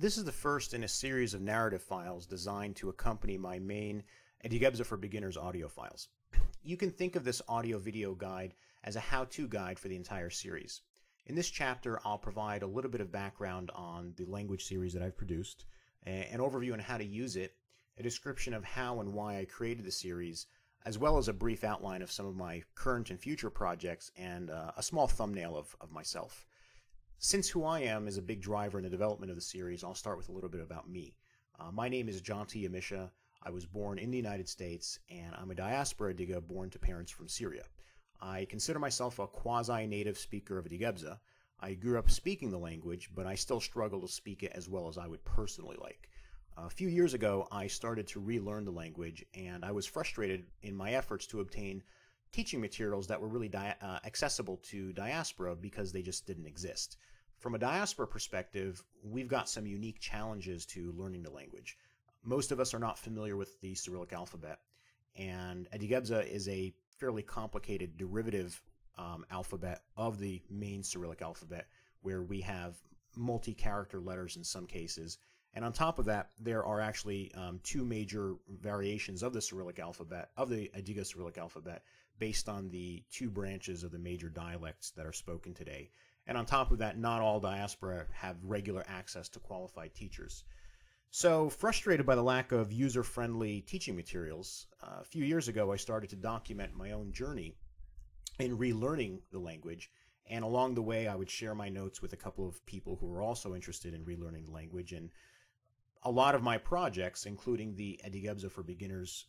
This is the first in a series of narrative files designed to accompany my main Adighebza for Beginners audio files. You can think of this audio-video guide as a how-to guide for the entire series. In this chapter, I'll provide a little bit of background on the language series that I've produced, an overview on how to use it, a description of how and why I created the series, as well as a brief outline of some of my current and future projects and a small thumbnail of myself. Since who I am is a big driver in the development of the series, I'll start with a little bit about me. My name is Adighebza. I was born in the United States, and I'm a diaspora Adigha born to parents from Syria. I consider myself a quasi-native speaker of Adighebza. I grew up speaking the language, but I still struggle to speak it as well as I would personally like. A few years ago, I started to relearn the language, and I was frustrated in my efforts to obtain teaching materials that were really accessible to diaspora because they just didn't exist. From a diaspora perspective, we've got some unique challenges to learning the language. Most of us are not familiar with the Cyrillic alphabet, and Adighebza is a fairly complicated derivative alphabet of the main Cyrillic alphabet, where we have multi-character letters in some cases. And on top of that, there are actually two major variations of the Cyrillic alphabet, of the Adigha Cyrillic alphabet, based on the two branches of the major dialects that are spoken today. And on top of that, not all diaspora have regular access to qualified teachers. So, frustrated by the lack of user-friendly teaching materials, a few years ago I started to document my own journey in relearning the language, and along the way I would share my notes with a couple of people who were also interested in relearning the language. And a lot of my projects, including the Adighebza for Beginners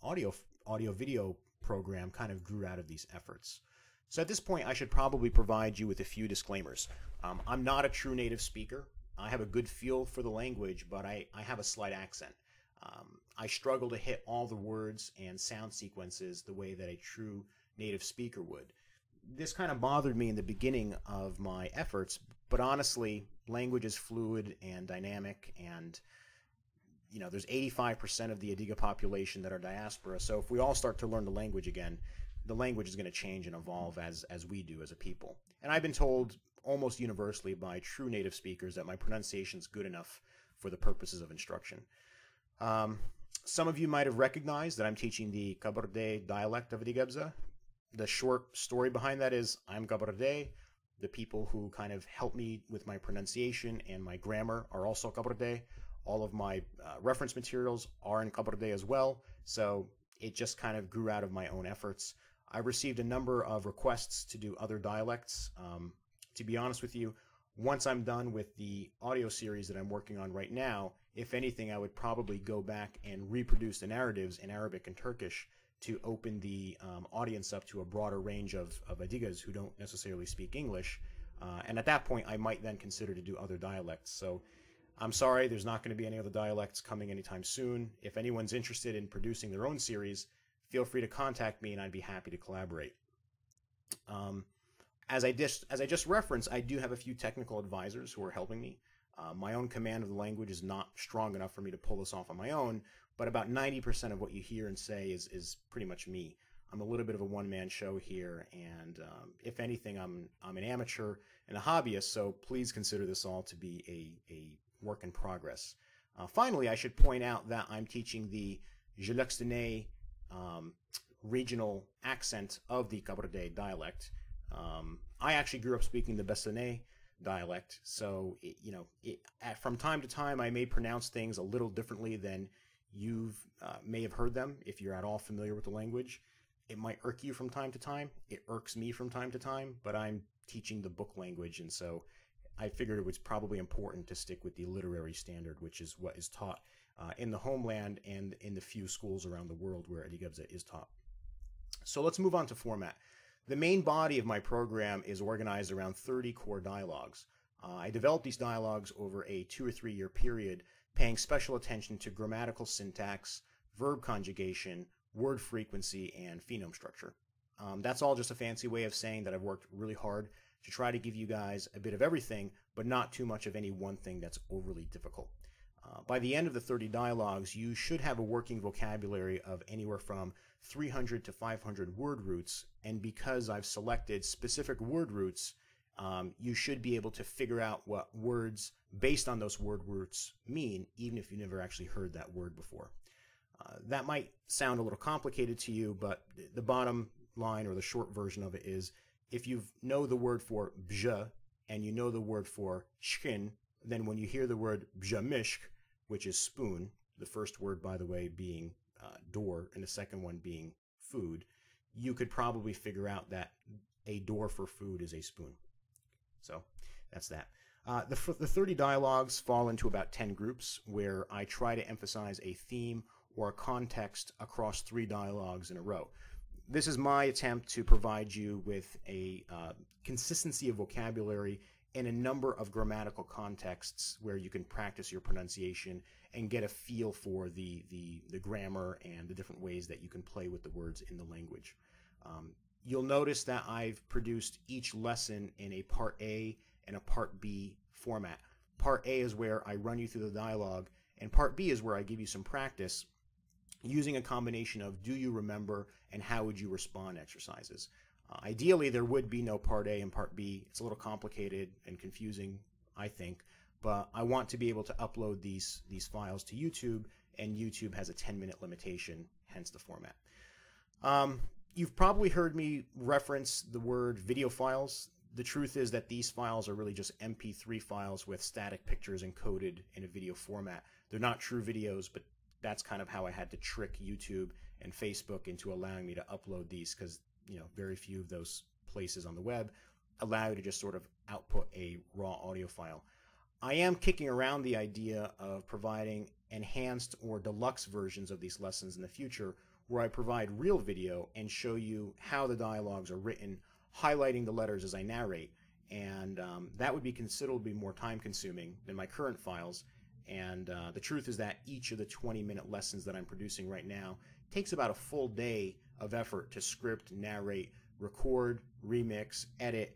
audio-video program, kind of grew out of these efforts. So at this point, I should probably provide you with a few disclaimers. I'm not a true native speaker. I have a good feel for the language, but I have a slight accent. I struggle to hit all the words and sound sequences the way that a true native speaker would. This kind of bothered me in the beginning of my efforts, but honestly, language is fluid and dynamic, and there's 85% of the Adigha population that are diaspora, so if we all start to learn the language again, the language is going to change and evolve as we do as a people. And I've been told almost universally by true native speakers that my pronunciation is good enough for the purposes of instruction. Some of you might have recognized that I'm teaching the Kabardey dialect of Adighebza. The short story behind that is I'm Kabardey. The people who kind of help me with my pronunciation and my grammar are also Kabardey. All of my reference materials are in Kabardey as well, so it just kind of grew out of my own efforts. I received a number of requests to do other dialects. To be honest with you, once I'm done with the audio series that I'm working on right now, if anything, I would probably go back and reproduce the narratives in Arabic and Turkish to open the audience up to a broader range of Adighas who don't necessarily speak English. And at that point, I might then consider to do other dialects. So I'm sorry, there's not going to be any other dialects coming anytime soon. If anyone's interested in producing their own series, feel free to contact me and I'd be happy to collaborate. As I just referenced, I do have a few technical advisors who are helping me. My own command of the language is not strong enough for me to pull this off on my own, but about 90% of what you hear and say is pretty much me. I'm a little bit of a one-man show here, and if anything, I'm an amateur and a hobbyist, so please consider this all to be a work in progress. Finally, I should point out that I'm teaching the Gelextene regional accent of the Kabardey dialect. I actually grew up speaking the Bessane dialect, so from time to time I may pronounce things a little differently than you may have heard them if you're at all familiar with the language. It might irk you from time to time. It irks me from time to time, but I'm teaching the book language, and so I figured it was probably important to stick with the literary standard, which is what is taught in the homeland and in the few schools around the world where Adighebza is taught. So let's move on to format. The main body of my program is organized around 30 core dialogues. I developed these dialogues over a 2 or 3 year period, paying special attention to grammatical syntax, verb conjugation, word frequency, and phenome structure. That's all just a fancy way of saying that I've worked really hard to try to give you guys a bit of everything, but not too much of any one thing that's overly difficult. By the end of the 30 dialogues, you should have a working vocabulary of anywhere from 300 to 500 word roots, and because I've selected specific word roots you should be able to figure out what words based on those word roots mean, even if you never actually heard that word before. That might sound a little complicated to you, but the bottom line or the short version of it is if you know the word for bja and you know the word for shkin, then when you hear the word bjamishk, which is spoon, the first word, by the way, being door and the second one being food, you could probably figure out that a door for food is a spoon. So that's that. The 30 dialogues fall into about 10 groups where I try to emphasize a theme or a context across 3 dialogues in a row. This is my attempt to provide you with a consistency of vocabulary and a number of grammatical contexts where you can practice your pronunciation and get a feel for the grammar and the different ways that you can play with the words in the language. You'll notice that I've produced each lesson in a Part A and a Part B format. Part A is where I run you through the dialogue, and Part B is where I give you some practice using a combination of do you remember and how would you respond exercises. Ideally, there would be no Part A and Part B. It's a little complicated and confusing, I think, but I want to be able to upload these files to YouTube, and YouTube has a 10-minute limitation, hence the format. You've probably heard me reference the word video files. The truth is that these files are really just MP3 files with static pictures encoded in a video format. They're not true videos, but that's kind of how I had to trick YouTube and Facebook into allowing me to upload these, because very few of those places on the web allow you to just sort of output a raw audio file. I am kicking around the idea of providing enhanced or deluxe versions of these lessons in the future, where I provide real video and show you how the dialogues are written, highlighting the letters as I narrate, and that would be considerably more time consuming than my current files. And the truth is that each of the 20-minute lessons that I'm producing right now takes about a full day of effort to script, narrate, record, remix, edit,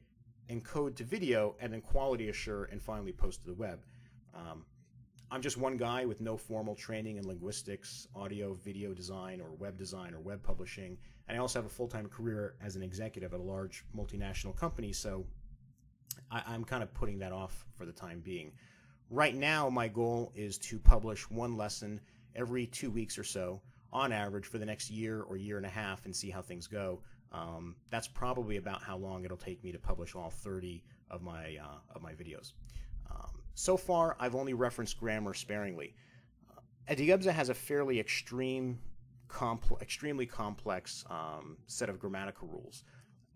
encode to video, and then quality assure and finally post to the web. I'm just one guy with no formal training in linguistics, audio, video design, or web publishing. And I also have a full-time career as an executive at a large multinational company, so I'm kind of putting that off for the time being. Right now, my goal is to publish one lesson every 2 weeks or so, on average, for the next year or year and a half, and see how things go. That's probably about how long it'll take me to publish all 30 of my videos. So far, I've only referenced grammar sparingly. Adighebza has a fairly extremely complex set of grammatical rules,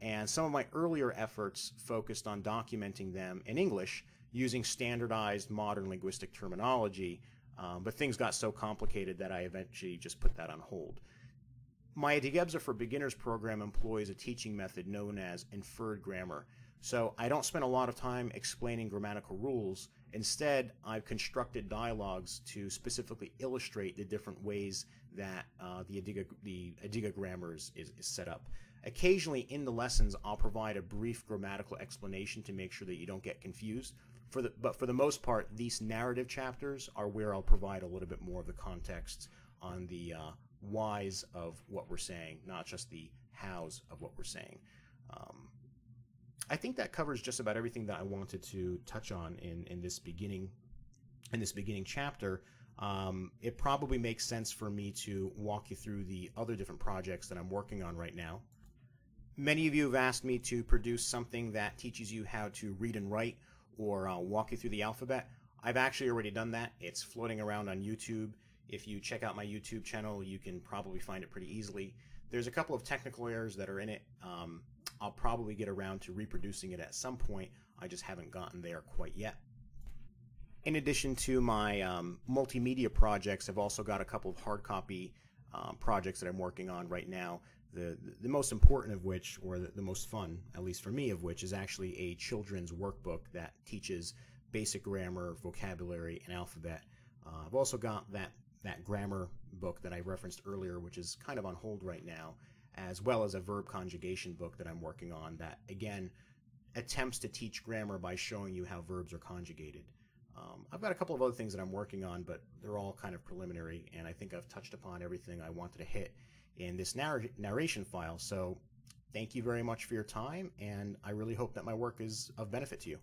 and some of my earlier efforts focused on documenting them in English using standardized modern linguistic terminology, but things got so complicated that I eventually just put that on hold. My Adighebza for Beginners program employs a teaching method known as inferred grammar. So I don't spend a lot of time explaining grammatical rules. Instead, I've constructed dialogues to specifically illustrate the different ways that the Adigha grammar is set up. Occasionally in the lessons, I'll provide a brief grammatical explanation to make sure that you don't get confused. But for the most part, these narrative chapters are where I'll provide a little bit more of the context on the whys of what we're saying, not just the hows of what we're saying. I think that covers just about everything that I wanted to touch on in this beginning chapter. It probably makes sense for me to walk you through the other different projects that I'm working on right now. Many of you have asked me to produce something that teaches you how to read and write, or walk you through the alphabet. I've actually already done that. It's floating around on YouTube. If you check out my YouTube channel, you can probably find it pretty easily. There's a couple of technical errors that are in it. I'll probably get around to reproducing it at some point. I just haven't gotten there quite yet. In addition to my multimedia projects, I've also got a couple of hard copy projects that I'm working on right now. The most important of which, or the most fun, at least for me, of which is actually a children's workbook that teaches basic grammar, vocabulary, and alphabet. I've also got that grammar book that I referenced earlier, which is kind of on hold right now, as well as a verb conjugation book that I'm working on that, again, attempts to teach grammar by showing you how verbs are conjugated. I've got a couple of other things that I'm working on, but they're all kind of preliminary, and I think I've touched upon everything I wanted to hit in this narration file. So Thank you very much for your time, and I really hope that my work is of benefit to you.